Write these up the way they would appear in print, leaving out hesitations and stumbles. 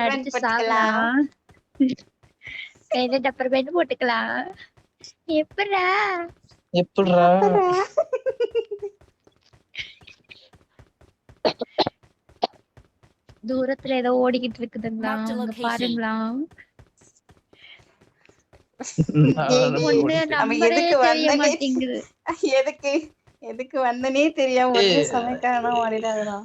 அடிச்சு சாகலாம். கையில Tupper pant போட்டுக்கலாம். எப்படா தூரத்துல ஏதோ ஓடிக்கிட்டு இருக்குதுங்களா? அங்க பாருங்களா? ஒண்ணு நம்பரே தெரிய மாட்டேங்குது. எதுக்கு வந்தனே தெரியாம ஒரே சமைக்கானா ஓடிடாதடா.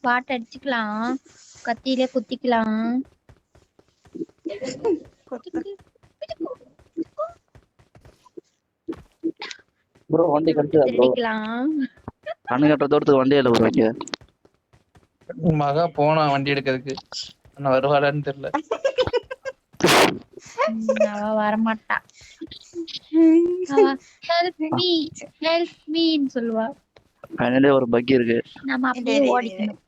பாட்டு அடிச்சுக்கலாம், கத்தியில குத்திக்கலாம். ப்ரோ வண்டி கட்டுதா ப்ரோ? திருடிக்கலாம். கண்ணு கட்ட தூரத்துக்கு வண்டி இல்ல ப்ரோ இங்க. மகா போனா வண்டி எடுக்கிறதுக்கு. ஆனா வருவாளான்னு தெரியல. அவ வரமாட்டா. ஹெல்ப் மீ ஹெல்ப் மீன்னு சொல்லுவா. ஃபைனலி ஒரு பக்கி இருக்கு. நம்ம அப்படியே ஓடிக்கணும்.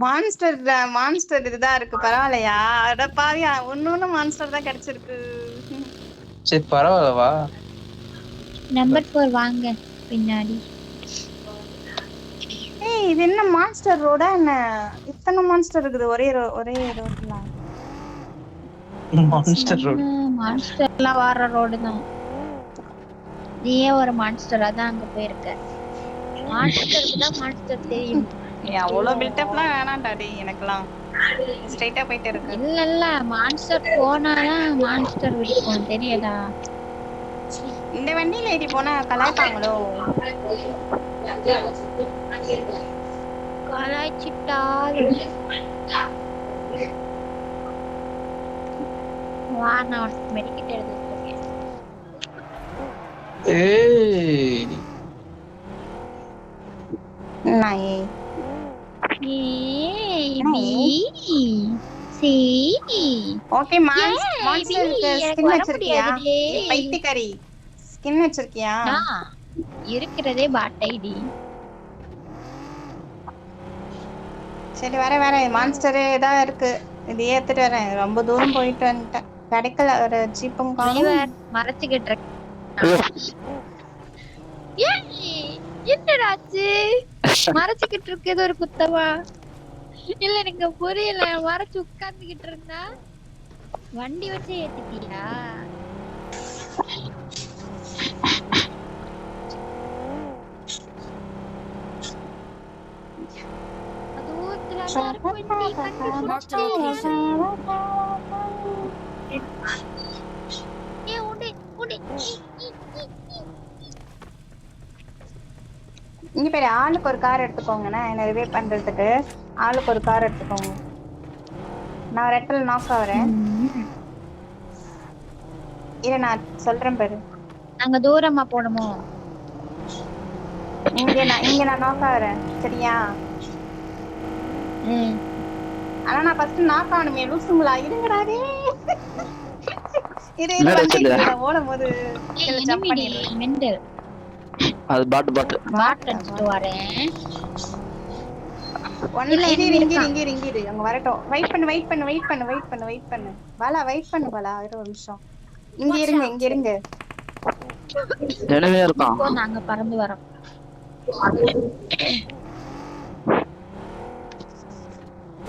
மான்ஸ்டர் இதுதான் இருக்கு. பரவாயில்லையா? அட பாவியா, ஒண்ணு மான்ஸ்டர் தான் கிடைச்சிருக்கு. சரி பரவாயில்லவா? நம்பர் 4 வாங்க பின்னாடி. ஏய் இது என்ன மான்ஸ்டர் ரோடா என்ன? இத்தனை மான்ஸ்டர் இருக்குது ஒரே ரோட்ல. Monster road. மான்ஸ்டர்லாம் வர ரோடு தான். நீயே ஒரு மான்ஸ்டரா தான் அங்க போயிருக்க. மான்ஸ்டருக்கு தான் மான்ஸ்டர் தெரியும். அவ்வளவு பில்டப்லாம் வேணாம்டா டேய் எனக்குலாம். ஸ்ட்ரைட்டா போயிட்டே இருக்கு. இல்ல மான்ஸ்டர் போனாதான் மான்ஸ்டர் விடுவோம் தெரியாதா? இந்த வண்டியில ஏறி போனா கலாய்ப்பாங்களோ? கலாய்ச்சிட்டால் வா, நான் உனக்கு மெடிக்கெட் எழுதிருக்கேன். ஏய் நாயே ஓகே மான்ஸ்டருக்கு ஸ்கின் வச்சிருக்கியா? பைத்தியக்காரி ஸ்கின் வச்சிருக்கியா? இருக்கிறதே பாட் ஐடி. சரி வர மான்ஸ்டர் ஏதாவது இருக்கு. இது ஏத்துட்டு வரேன். ரொம்ப தூரம் போயிட்டு வந்துட்டேன். கிடைக்கல. ஒரு ஜீப்பும் காணோம். மறைச்சுக்கிட்டு என்னடாச்சு? மறைச்சுக்கிட்டு இருக்கிறது ஒரு குத்தமா? இல்ல எனக்கு புரியல. மறைச்சு உட்கார்ந்துகிட்டு இருந்தா வண்டி வச்சு ஏத்திட்டியா? இங்க பேரு ஆளுக்கு ஒரு கார் எடுத்துக்கோங்கண்ணா. என்ன ரிவைவ் பண்றதுக்கு ஆளுக்கு ஒரு கார் எடுத்துக்கோங்க. நான் ரெட்டல் நாக் ஆவறேன். இரு நான் சொல்றேன் பாரு. அங்க தூரமா போணுமோ? இங்க நான் நாக் ஆவறேன் சரியா? ஆனா நான் ஃபர்ஸ்ட் நாக் ஆவணுமே லூசுங்களா? இருங்கடா டேய். இரு ஓடும்போது ஜம்ப் பண்ணிடுறேன். மெண்டல். அது பாட் அடிச்சிட்டு வரேன். இரு அங்க வரட்டும். வெயிட் பண்ணு பாலா. வெயிட் பண்ணு பாலா. ஒரு நிமிஷம் இங்க இருங்க. என்னவே இருக்கான். இப்போ நாங்க பறந்து வரோம்.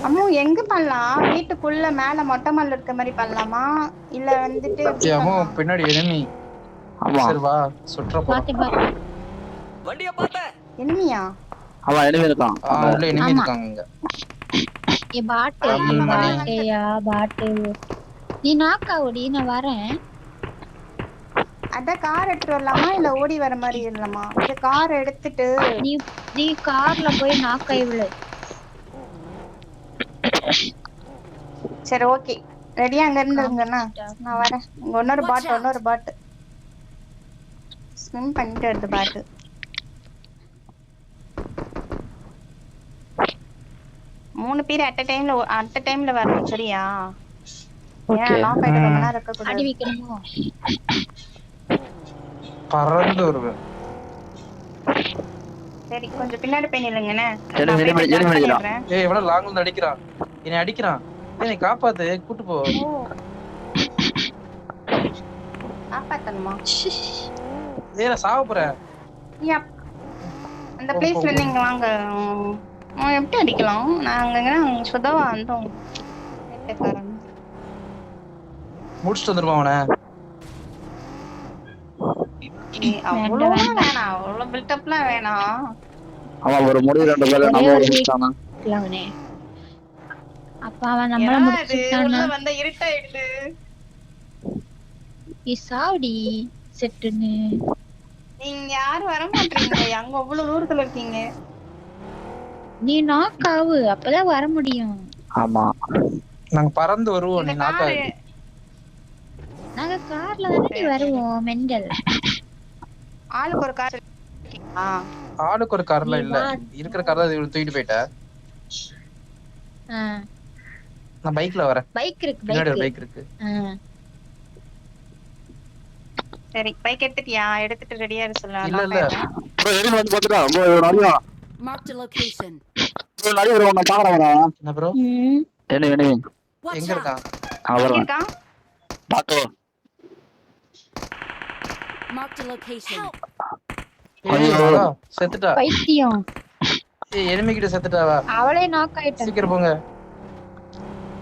அம்மா எங்க பண்ணலாம்? வீட்டுக்குள்ள மேல மொட்டை மால்ல இருக்க மாதிரி பண்ணலாமா? இல்ல வந்துட்டு அம்மா பின்னாடி எனிமி. ஆமா சரி வா சுற்ற போறோம். வண்டிய பாத்த எனிமியா? ஆமா எனிமி இருக்கான். உள்ள எனிமி இருக்காங்க இங்க. ஏ பாட்டு நீ நாக்கா ஓடி. நான் வரேன். அத கார் எடுத்துட்டு வரலாமா இல்ல ஓடி வர மாதிரி இல்லமா? இந்த கார் எடுத்துட்டு நீ கார்ல போய் நாக்கை விழு. சரி ஓகே ரெடியா அங்க இருந்துங்கண்ணா. நான் வரேன். இன்னொரு பாட் ஸ்விம் பண்ணிட்டு வருது பாட்டு. மூணு பேர் அட் டைம்ல வரணும் சரியா? ஏன் லாக் ஆயிட்டு ரொம்ப நேரம் இருக்க கூடாது. அடி வைக்கணுமோ? பறந்து வருவேன். சரி கொஞ்சம் பின்னாடி போய் நில்லுங்கண்ணே. ஏய் இவன லாங்ல இருந்து அடிக்கிறான். என்னை அடிக்கிறான். என்னை காப்பாத்து கூட்டி போ. காப்பாத்தணுமா? ஏய் நான் சாவ போறேன். யா அந்த பிளேஸ்ல நீங்க வாங்க. எப்படி அடிக்கலாம்? நாங்க சுதவா வந்தோம். முடிச்சுட்டு வந்துருமா அவனை? அவ்வளவு வேணாம், அவ்வளவு பில்டப்லாம் வேணாம். அவன் ஒரு முடி 2 பேர்ல நம்ம ஒரு முடிச்சானா? அவனே அப்ப அவன் நம்மள முடிச்சிட்டானா? உள்ள வந்த இருட்டாயிடுது. சாவடி செட்டுன்னு. நீங்க யாரும் வர மாட்டீங்க, அங்க அவ்வளவு தூரத்துல இருக்கீங்க. நீ நாக் ஆவு, அப்பதான் வர முடியும். ஆமா நாங்க பறந்து வருவோம். நீ நாக்கா நாங்க கார்ல தானே வருவோம். மெண்டல். ஆளுக்கு ஒரு கார். ஆளுக்கு ஒரு கார்ல இல்ல, இருக்கிற கார்ல தூக்கிட்டு போயிட்ட. நான் பைக்ல வரேன். பைக் இருக்கு, பின்னாடி ஒரு பைக் இருக்கு. சரி பைக் எடுத்துட்டியா? எடுத்துட்டு ரெடியா இரு சொல்லலாம். இல்ல இல்ல ப்ரோ எடி வந்து பாத்துடா ப்ரோ நிறைய Marked a location. ப்ரோ நிறைய ப்ரோ நான் பாக்குறேன். என்ன ப்ரோ? என்ன Watch எங்க out. இருக்கான்? அவரா இருக்கா? பாத்தோ Marked a location. ஐயோ. செத்துட்டா. பைத்தியம். எனிமி கிட்ட செத்துட்டாவா? அவளே நாக் ஆயிட்டா. சீக்கிரம் போங்க,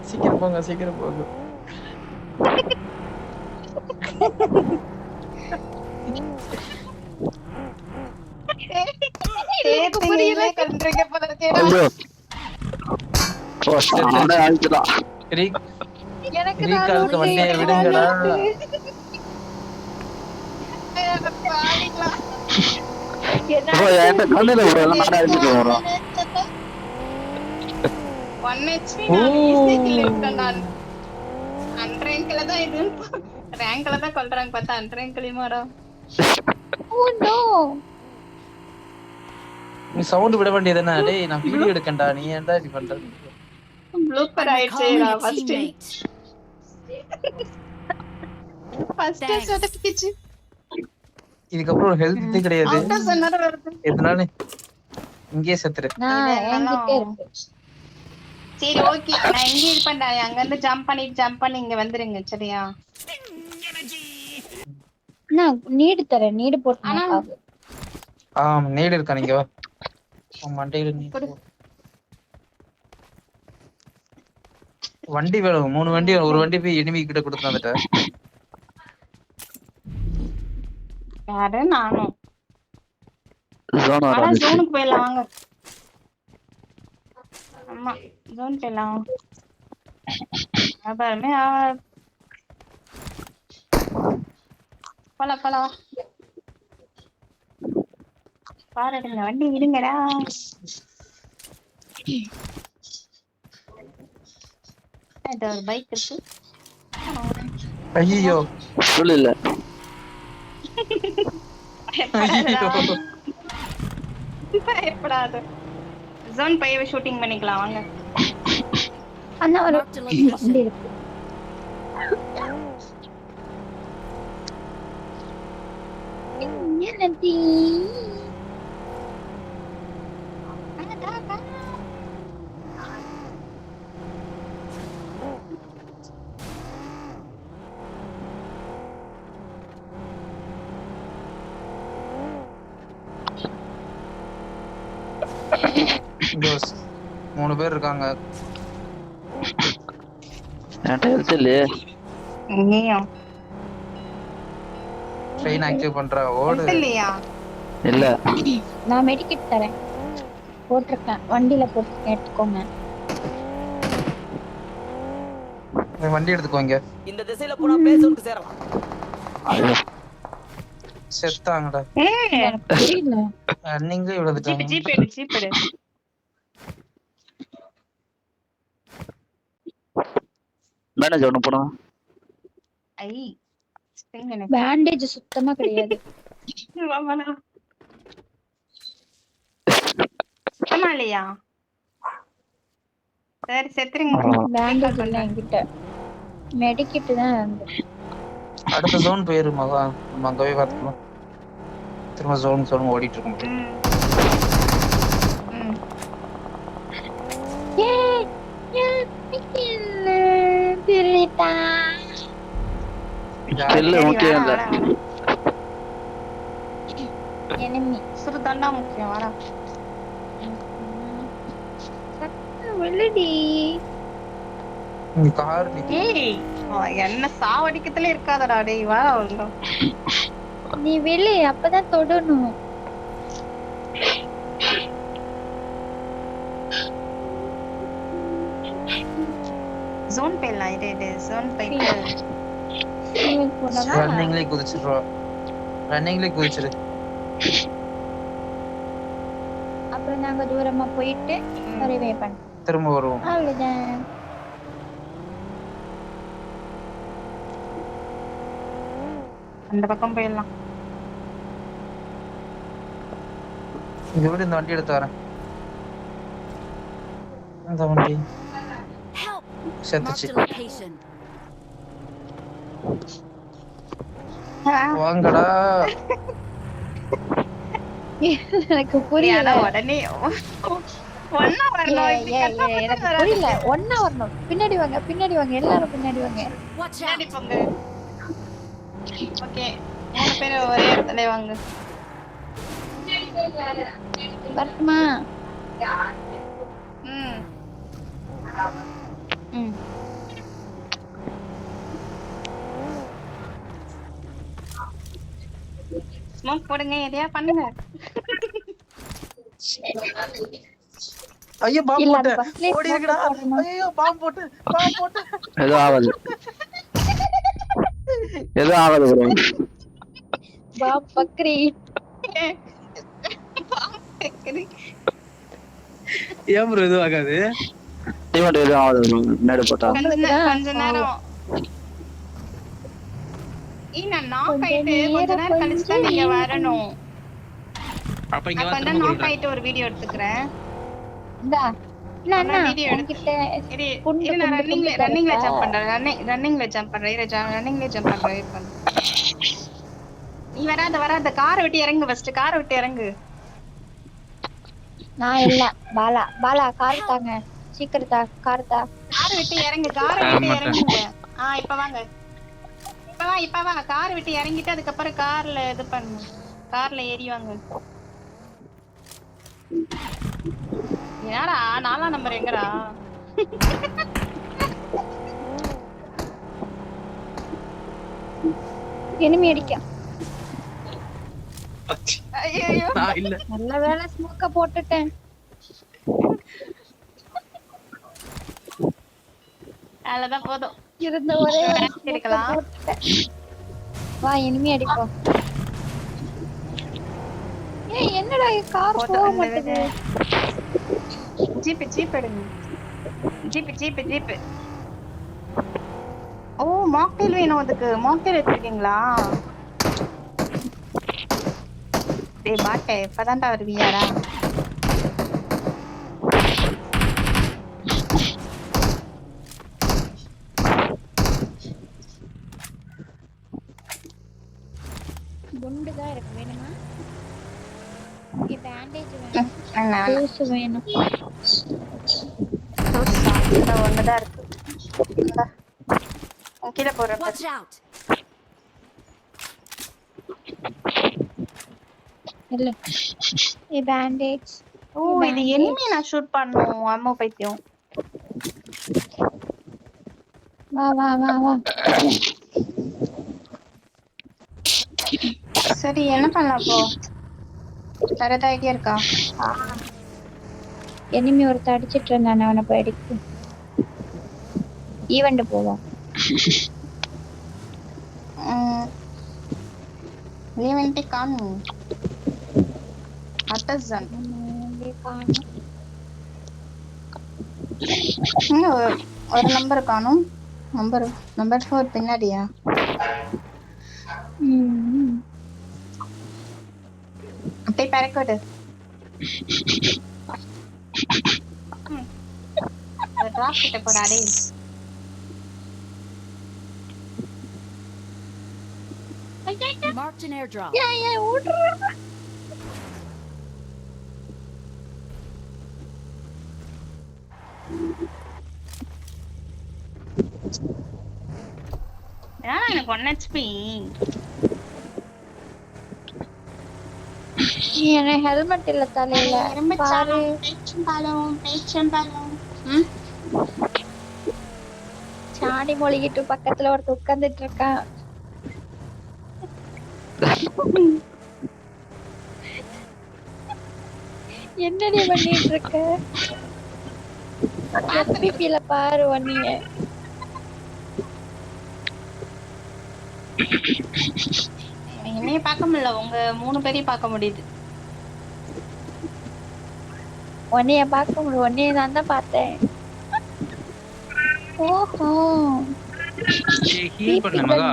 சீக்கிரம் போங்க, சீக்கிரம் போங்க. புரியல கண்ட்ரிங்க போல இருக்கே. ஐயோ ஓ சாடா ஆயிடுடா. எனக்கு ரீகால்க்கு வண்டியை விடுங்கடா. பாவிங்களா. ப்ரோ என்கிட்ட கண்ணுல ப்ரோ எல்லாம் நானே அடிச்சுட்டு வரோம். 1 HP நான் மிஸ்டேக்ல இருக்கேன். நான் அன்ரேங்க்ல தான் இது ரேங்க்ல தான் கொல்றாங்க பார்த்தா அன்ரேங்க்லயே மாறா. Oh no. நீ சவுண்ட் விட வேண்டியதுதானே? டேய் நான் வீடியோ எடுக்கேன்டா, நீ ஏன்டா இப்படி பண்ற? ப்ளூப்பர் ஆயிடுச்சு. Calling a நான் ஃபர்ஸ்ட் teammate. சொதப்பிச்சு. இதுக்கப்புறம் ஹெல்த் கிடையாது. அவுட் சொன்னது வருது. எதனால இங்கேயே செத்துரு. நான் என்கிட்ட இருக்கு. சரி ஓகே, நான் எங்க இருப்பேன்டா, அங்க இருந்து ஜம்ப் பண்ணி இங்க வந்துருங்க சரியா? நான் நீடு தரேன், நீடு போட்டு நாக்காவு. நேடு இருக்கா? நீங்க வா. மண்டையில நீ வண்டி வேணும். 3 வண்டி, ஒரு வண்டி போய் எனிமி கிட்ட கொடுத்து வந்துட்ட. யாரு? நானும். ஜோன் ஆனா ஆரம்பிச்சு ஜோனுக்கு போயிடலாம் வாங்க. ஆமா ஜோன் போயிடலாம். பாருமே போல பாருங்க, வண்டி விடுங்கடா. ஒரு பைக் இருக்கு. ஐயோ ஃபுல் இல்ல. பயப்படாத. ஜோன் பையவை ஷூட்டிங் பண்ணிக்கலாம் வாங்க. அண்ணா ஒரு Marked a location. வண்டி இருக்கு. என்னடி? தோஸ் 3 பேர் இருக்காங்க. என்கிட்ட ஹெல்த் இல்லையே. நீயும் ட்ரெயின் ஆக்டிவ் பண்றா. ஓடு. இல்லையா? இல்ல நான் மெடிக்கெட் தரேன், போட்டிருக்கேன் வண்டியில போட்டிருக்கேன், எடுத்துக்கோங்க. வண்டி எடுத்துக்கோங்க. இந்த திசையில போனா பேசவுக்கு சேரலாம். ஐயோ செத்தாங்கடா. எனக்கு புரியல. ரன்னிங்ல விழுந்துட்டாங்க. ஜீப் எடு. மேனேஜ் ஒண்ணு போனோம். ஐ ஸ்டிங் எனக்கு பேண்டேஜ் சுத்தமா கிடையாது. சுத்தமா இல்லையா? சரி செத்துருங்க. பேண்டேஜ் இல்ல என்கிட்ட, மெடிக்கெட் தான் இருந்து. அடுத்த ஜோன் போயிருமா? நம்ம அங்க போய் பார்த்துக்கலாம். திரும்ப ஜோன் ஓடிட்டு இருக்க முடியும். இல்ல முக்கியம் இல்ல. enemy. சுடுதாண்டா முக்கியம் வர. வெள்ளடி. கார் நீ ஏய் என்ன சாவடிக்கத்துல இருக்காதடா டேய் வா உள்ள. நீ வெளி அப்பதான் தொடணும். ஜோன் போயிடலாம் இது ஜோன் போயிட்டு ரன்னிங்லயே குதிச்சிடுறோம். ரன்னிங்லயே குதிச்சிரு. அப்புறம் நாங்க தூரமா போயிட்டு ரிவே பண்ணோம். திரும்ப வருவோம். அவ்வளவுதான். அந்த பக்கம் போயிடலாம். இங்க விட இந்த வண்டி எடுத்து வரேன். அந்த வண்டி Help! செத்துச்சு. Marked a location. வாங்கடா. எனக்கு புரியல. உடனே ஒண்ணா வரணும். இப்படி கத்த எனக்கு வராது. புரியல. ஒண்ணா வரணும். பின்னாடி வாங்க, பின்னாடி வாங்க, எல்லாரும் பின்னாடி வாங்க. Watch பின்னாடி out! போங்க. ஓகே 3 பேர் ஒரே இடத்துல வாங்க. வரட்டுமா? ம் ம். ஸ்மோக் போடுங்க எதையா பண்ணுங்க. ஐயோ பாம்பு இல்ல, போட்டு அது first லே ஓடி இருக்கடா. smoke போடணும். ஐயோ பாம்பு போட்டு பாம்பு போட்டு. எதுவும் ஆகாது எதுவும் ஆகாது ப்ரோ. பா பக்ரி. ஏன் ப்ரோ எதுவும் ஆகாது? டீமேட் எதுவும் ஆகாது ப்ரோ. முன்னாடி போட்டா கொஞ்ச நேரம் நான் நாக் ஆயிட்டு கொஞ்ச நேரம் கழிச்சு தான் நீங்க வரணும். அப்ப இங்க அப்ப வந்து நான் நாக் ஆயிட்டு ஒரு வீடியோ எடுத்துக்கிறேன். இந்தா. இல்ல அண்ணா, video உன்கிட்ட இரு புண்டு, இரு நான் புண்டு, ரன்னிங்ல புண்டு ஜம்ப் பண்றேன். ரன்னிங்ல ஜம்ப் பண்றேன். ரன்னிங்ல ஜம்ப் பண்றேன். வெயிட் பண்ணு. நீ வராத காரை விட்டு இறங்கு. ஃபர்ஸ்ட் காரை விட்டு இறங்கு. நான் இல்ல. பாலா கார் தாங்க. சீக்கிரம் தா, கார் தா. காரை விட்டு இறங்கு. இறங்குங்க. இப்ப வாங்க. இப்ப வா காரை விட்டு இறங்கிட்டு அதுக்கப்புறம் கார்ல இது பண்ணு. கார்ல ஏறி வாங்க. என்னடா 4ஆம் நம்பர் எங்கடா? enemy அடிக்க. ஐயோ நான் இல்ல. நல்ல வேளை ஸ்மோக்க போட்டுட்டேன். அவ்வளவுதான் போதும். இருந்த ஒரே ஒரு Rest எடுக்கலாம். போட்டுட்டேன். வா enemy அடிப்போம். ஏய் என்னடா கார் போதும், போக இந்த மாட்டேங்குது. ஜீப் எடுங்க. ஜீப். ஓ மாக்டெயில் வேணும் அதுக்கு. மாக்டெயில் எடுத்துருக்கீங்களா? டேய் பாட்டே இப்பதான்டா வருவியாடா? குண்டு தான் இருக்கு. வேணுமா? இங்க பேண்டேஜ் வேணும். ஜூஸ் வேணும். ஒண்ணுதான் இருக்கு. இந்தா. கீழே போறேன். Watch out! இல்ல. பேண்டேஜ். ஓ இது எனிமி நான் ஷூட் பண்ணும். அம்மா பைத்தியம். வா. சரி என்ன பண்ணலாம் அப்போ? வேற ஏதாவது ஐடியா இருக்கா? enemy ஒருத்த அடிச்சிட்டு இருந்தானே, அவனை போய் அடிக்கு. ஈவென்ட் போவோம். ஈவென்ட்டே காணும். அட்டஸன் ஒரு நம்பர் காணும். நம்பர் 4 பின்னாடியா? அப்படியே பறக்கோடு. டிராப் கிட்ட போடாடே. Marked an airdrop. எனக்கு 1 HP. என்ன ஹெல்மெட் இல்ல தலையில பாரு. பேச்சம்பழம். சாணி மொழிகிட்டு பக்கத்துல ஒருத்த உட்கார்ந்துட்டு இருக்கான். என்னடி பண்ணிட்டு இருக்க? FPP-ல பாரு ஒன்னிய. என்னைய பார்க்க முடியல, உங்க 3 பேரையும் பார்க்க முடியுது. உன்னைய பார்க்க முடியும், உன்னைய நான் தான் பார்த்தேன். ஓஹோ ஹீல் பண்ண மகா.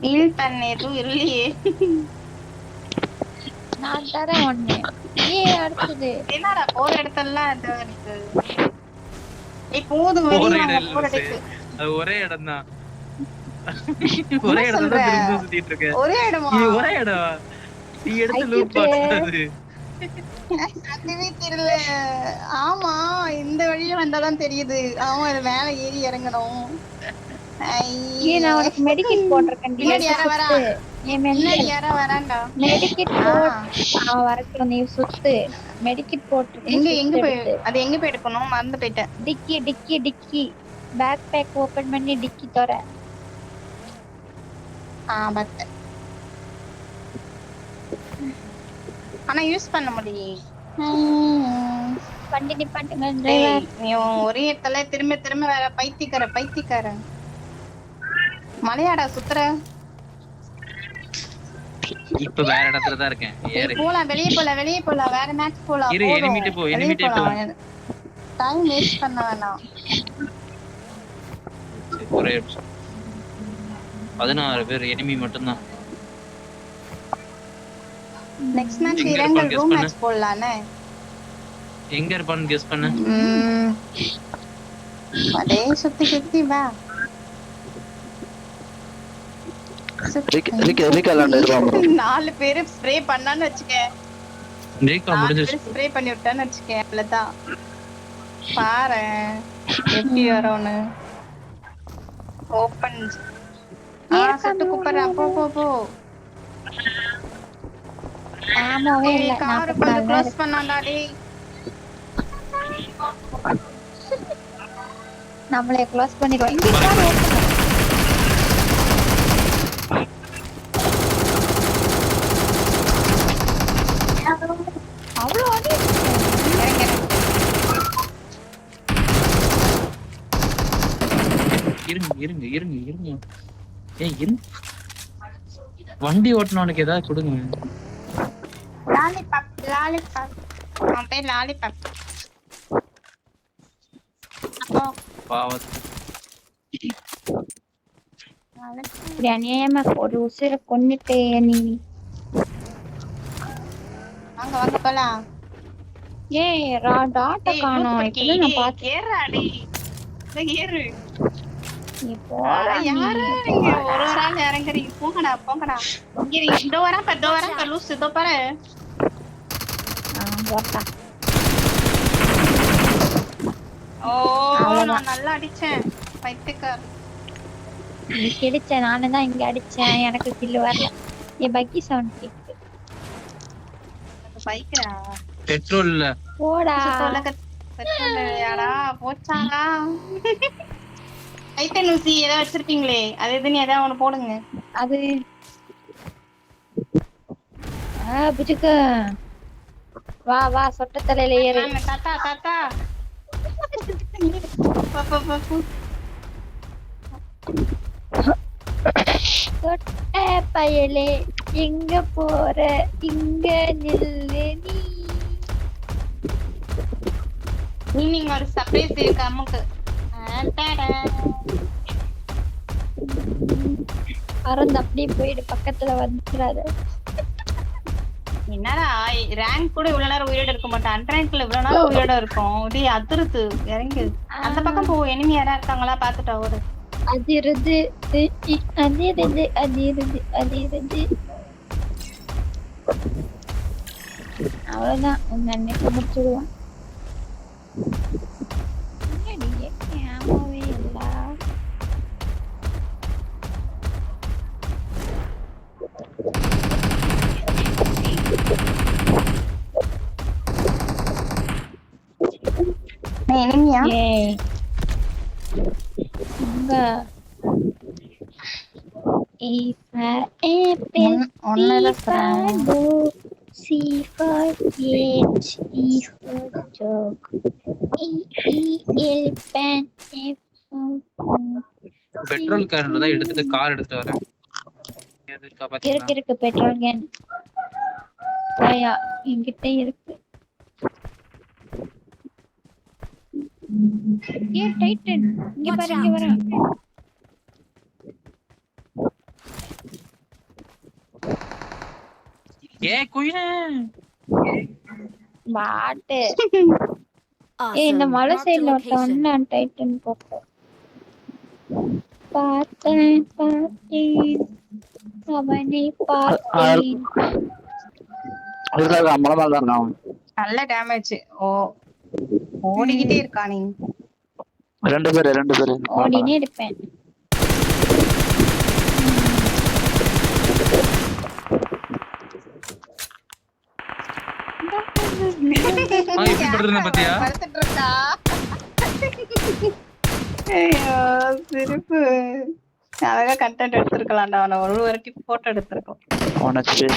ஹீல் பண்ண எதுவும் இல்லையே. நான் தரேன் ஒண்ணு. அடுத்தது என்னடா போற இடத்தெல்லாம் இருக்கு. போதும் அது ஒரே இடம் தான். ஒரே இடம் தான் சுத்திட்டு இருக்க. ஒரே இடமா? ஒரே இடம். நீ எடுத்து லூப் பார்த்தது அதுவே தெரியல. ஆமா, இந்த வழியில வந்தாதான் தெரியுது. ஆமா, இது மேல ஏறி இறங்கணும். நான் உனக்கு மெடிக்கெட் போட்டிருக்கேன். மெடிக்கெட் வரட்டும், நீ சுத்து. மெடிக்கெட் போட்டிருக்கேன். எங்க போய் அது எங்க போய் எடுக்கணும்? மறந்து போயிட்டேன். டிக்கி பேக் பேக் ஓபன் பண்ணி டிக்கி தர. பட் ஆனா யூஸ் பண்ண முடியல. வண்டி நிப்பாட்டுங்க டிரைவர். நீ ஒரே இடத்துல திரும்ப திரும்ப வேற பைத்தியக்கார மலையாடா சுத்துற. இப்ப வேற இடத்துல தான் இருக்கேன். போலாம், வெளியே போலாம், வேற மேட்ச் போலாம். இரு, எனிமிட்ட போ. டைம் வேஸ்ட் பண்ண வேணாம். ஒரே 16 பேர் எனிமி மட்டும் தான். நெக்ஸ்ட் மேட்ச் இரங்கல் ரூம் மேட்ச் போடலானே. எங்க இருப்பான்னு கெஸ் பண்ணு. அடே சுத்தி வா. நாலு பேரு ஸ்ப்ரே பண்ணான்னு வச்சுக்க. ஸ்ப்ரே பண்ணி விட்டான்னு வச்சுக்க. அவ்வளவுதான். பாரு எப்படி வரும்னு. ஓபன் சுட்டு கூப்பிடுறேன். போ. ஆமாவே இல்ல. கார் கொஞ்சம் க்ளோஸ் பண்ணாடா டேய். நம்மளே க்ளோஸ் பண்ணிடுவோம். இங்க கார் ஓபன். அவ்வளோ அடி. இருங்க. ஏய் இரு. வண்டி ஓட்டனவனுக்கு ஏதாவது கொடுங்க. லாலிபாப். அவன் பேர் லாலிபாப். அநியாயமா ஒரு உசிரை கொன்னுட்டே நீ. வாங்க போலாம். டாட்டா காணோம். இப்பதான் நான் பார்த்தேன். ஏறு. யாரு ஒரு ஆள் இறங்குறீங்க? போங்கடா. இதோ வரேன் லூஸ். இதோ பாரு. நான் நல்லா அடிச்சேன். பைத்தியக்கார. நீ கிடிச்ச, நானே தான் இங்க அடிச்சேன். எனக்கு கில்லு வரல. பக்கி சவுண்ட் கேக்குது. பைக்கா பெட்ரோல் இல்ல. போடா. பெட்ரோல் யாரா போச்சாடா. ஐட்டனூசி ஏதாவது வச்சிருப்பீங்களே, அது எதுன்னு ஏதாவது ஒண்ணு போடுங்க. அது புஜுக்கு வா சொட்ட தலையில ஏறு. தாத்தா சொட்ட பயலே எங்க போற? இங்க நில்லு நீங்க ஒரு சர்ப்ரைஸ் இருக்கு அம்முக்கு. பறந்து அப்படியே போயிடு, பக்கத்துல வந்துடாத. என்னடா ரேங்க் கூட இவ்வளவு நேரம் உயிரோட இருக்க மாட்டேன். அன்ரேங்க்ல இவ்வளவு நேரம் உயிரோட இருக்கும். இது அதிருது. இறங்கு அந்த பக்கம் போ. எனிமி யாரா இருக்காங்களா பாத்துட்டா ஓடு. அதிருது. அவ்வளவுதான், உங்க அன்னைக்கு முடிச்சுடுவான். ஆமாவே இல்ல. இனிமையா ஏய் இங்க if I apple ஒன்னரை C for bow C for cat E for dog E elephant F for petrol car தான் எடுத்துட்டு கார் எடுத்துட்டு வரேன். எதுக்கா பாத்தீங்களா? இருக்கு பெட்ரோல் கேன் ஐயா என்கிட்ட இருக்கு. ஏ டைட்டன் இங்க பாரு இங்க வர. ஏ குயினே பாட்டு Awesome. ஏய் இந்த மலை Marked a சைடுல location. ஒருத்தன் டைட்டன் போட்டு பார்த்தேன் அவனை பார்த்தேன். அதுக்காக மலை மேல தான் இருக்கான். நல்ல டேமேஜ். ஓடிக்கிட்டே இருக்கா நீ. ரெண்டு பேரு ஓடினே இருப்பேன். எப்படி படுறேன்னு பாத்தியா? படுத்துட்டு இருக்கா. ஐயோ சிரிப்பு. அழகா கண்டென்ட் எடுத்திருக்கலாம்டா. அவனை ஒரு வாட்டி போட்டோ எடுத்திருக்கோம். உனச்சு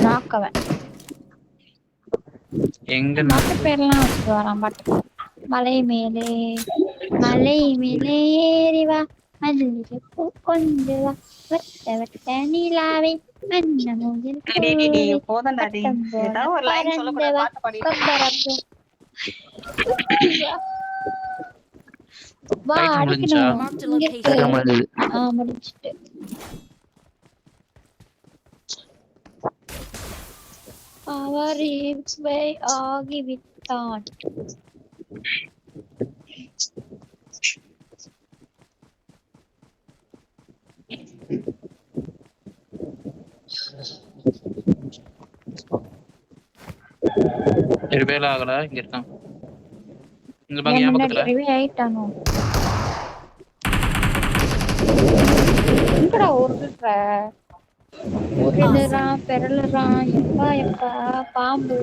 நாக்கவன் எங்க நாக்கு பேர்லாம் வச்சுட்டு வரான் பாட்டு. மலை மேலே ஏறி வா மல்லிகை பூ கொண்டு வா வட்ட நிலாவை மன்ன மூங்கில் பூவே போதண்டா டி. ஏதாவது ஒரு லைன் சொல்ல கூட பாட்டு பாடி. கொம்பரப்பு வா டைட்டில் முடிஞ்சா? அடிக்கணும். Marked a இங்க location. இருக்கு. முடிஞ்சது. முடிச்சிட்டு அவர் இவை ஆகிவிட்டான். ரிவேல் ஆகல. இங்க இருக்கான். இந்த பாங்க என் பக்கத்துல. ஆயிட்டானோ எங்கடா ஓடுற உருளுறான் பெறலுறான். எப்பா பாம்பு.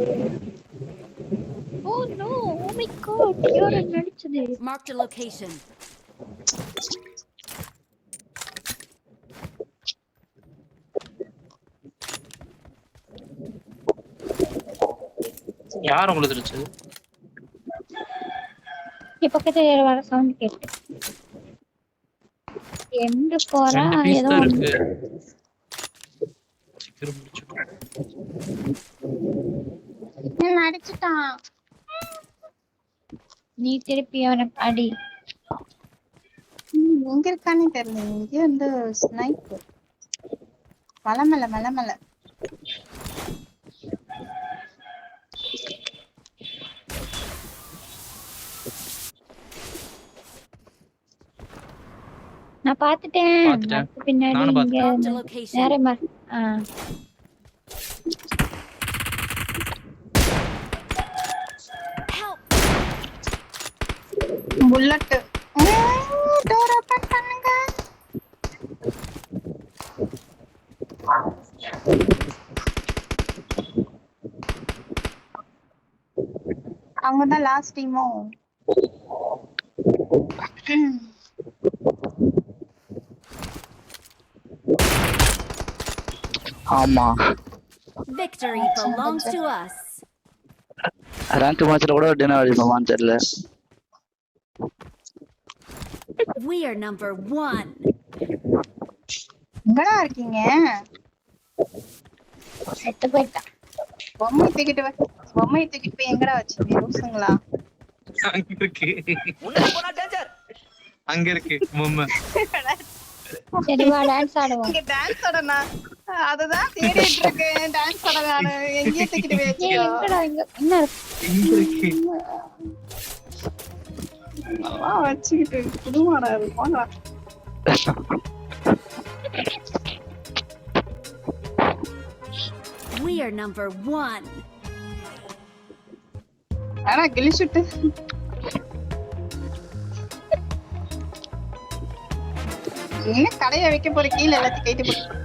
Oh no oh my God யாரோ நடிச்சது. Marked a location. யார் உங்களுக்கு தெரிஞ்சது? பக்கத்துல வர சவுண்ட் கேட்டு எங்க போறா ரெண்டு பீஸ் ஏதோ தான் ஒண்ணு. இருக்கு. சீக்கிரம் முடிச்சுட்டு. அடிச்சுட்டான். நீ திருப்பி அவனை அடி. எங்க இருக்கானே தெரியல. இங்க வந்து ஸ்னைப்பர். மலை மேல. நான் பாத்துட்டேன். பாத்துட்டேன். அதுக்கு பின்னாடி நானும் இங்க Marked a location. வேற Help. புல்லட். டோர் ஓபன் பண்ணுங்க. அவங்க தான் லாஸ்ட் டீமோ. ஆமா Victory belongs to us. Rank மேட்ச்ல கூட டினர் அடிப்போமான்னு தெரியல. We are number 1. எங்கடா இருக்கீங்க? செத்து போயிட்டான். பொம்மை தூக்கிட்டு போய் எங்கடா வச்சீங்க? லூசுங்களா? அங்க இருக்கு. முன்னாடி போனா டேஞ்சர். அங்க இருக்கு பொம்மை. சரி வா டான்ஸ் ஆடுவோம். இங்க டான்ஸ் ஆடனா? அதுதான் தேடிட்டு இருக்கேன். டான்ஸ் ஆட நானு எங்கேயே தூக்கிட்டு போய் ஏய் வச்சியோ? எங்கடா என்ன இருக்கு? எங்க இருக்கு? நல்லா வச்சுக்கிட்டு குடுமாடா அது. போங்கடா. We are number 1. ஆனா கிழிச்சுட்டு என்ன கடையை வைக்க போற? கீழே எல்லாத்தையும் கைட்டு போட்டு